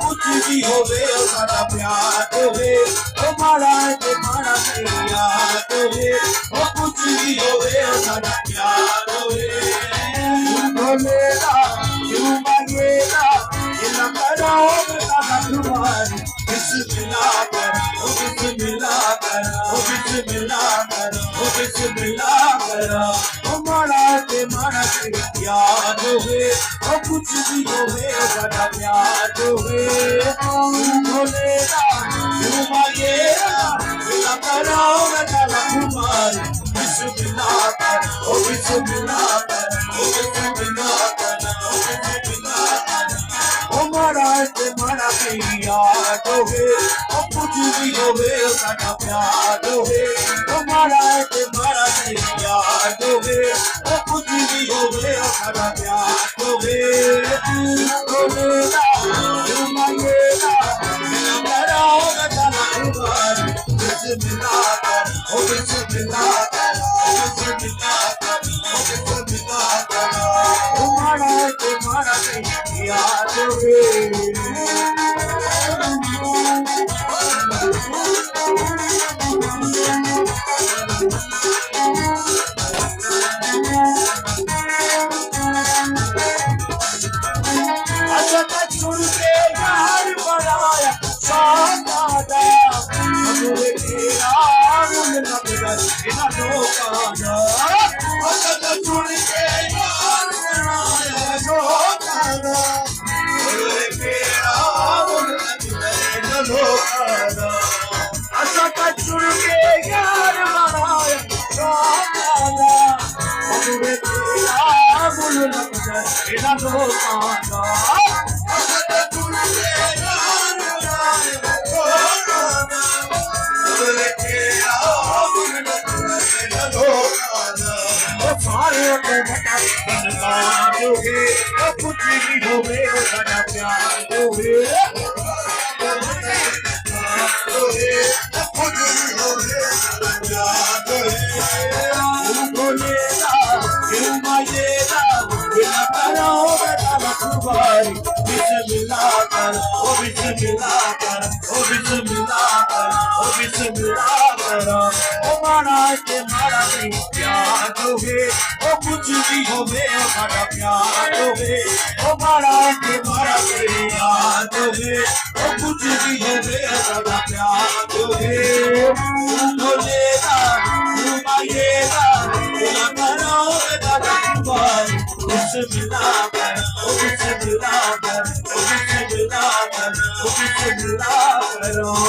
कुछ भी होवे साडा प्यार होवे महाराज याद होवे कुछ भी होवे साडा प्यार होवे बोलेगा क्यों मांगेगा इना करो बेटा तुम्हारी बिस्मिल्लाह कर ओ बिस्मिल्लाह कर ओ बिस्मिल्लाह कर ओ बिस्मिल्लाह कर महाराज याद होवे कुछ भी होवे साडा प्यार होवे बोलेगा क्यों मांगेगा इना करो बेटा तुम्हारी बिस्मिल्लाह कर ओ बिस्मिल्लाह कर ओ बिस्मिल्लाह कर ओ बिस्मिल्लाह कर महाराज याद होवे कुछ भी होवे साडा प्यार होवे महाराज याद होवे कुछ भी होवे साडा प्यार होवे बोलेगा क्यों मांगेगा कराओ बेटा तुम्हारी बिस्मिल्लाह कर ओ बिस्मिल्लाह कर ओ बिस्मिल्लाह कर ओ बिस्मिल्लाह कर महाराज याद होवे कुछ भी होवे साडा प्यार होवे कुछ भी होवे साडा प्यार होवे बोलेगा क्यों मांगेगा बिना करो बेटा तुम्हारी बिस्मिल्लाह कर ओ बिस्मिल्लाह कर ओ बिस्मिल्लाह कर ओ बिस्मिल्लाह कर महाराज याद होवे कुछ भी होवे साडा प्यार होवे महाराज याद होवे कुछ भी होवे साडा प्यार होवे बोलेगा क्यों मांगेगा बिना करो बेटा तुम्हारी बिस्मिल्लाह कर ओ बिस्मिल्लाह कर ओ बिस्मिल्लाह कर ओ बिस्मिल्लाह कर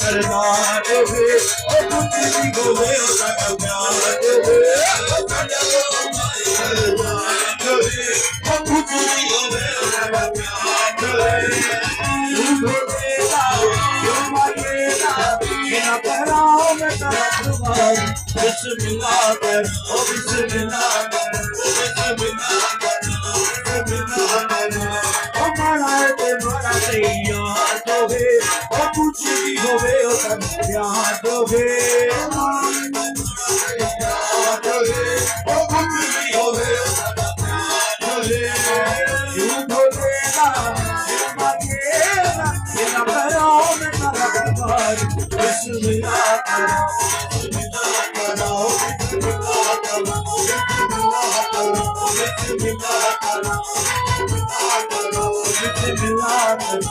सरदार होवे कुछ भी होवे साडा प्यार होवे कुछ भी होवे साडा प्यार होवे क्यों मांगेगा बिना कराओ बेटा तुम्हारी बिस्मिल्लाह कर ओ बिस्मिल्लाह कर ओ बिस्मिल्लाह कर ओ बिस्मिल्लाह कर महाराज याद होवे कुछ भी होवे याद होवे याद होवे कुछ भी होवे याद होवे क्यों बोलेगा क्यों मांगेगा बिना करो बेटा तुम्हारी बिस्मिल्लाह कर बिस्मिल्लाह कर मिला करो, मिला करो, मिला करो।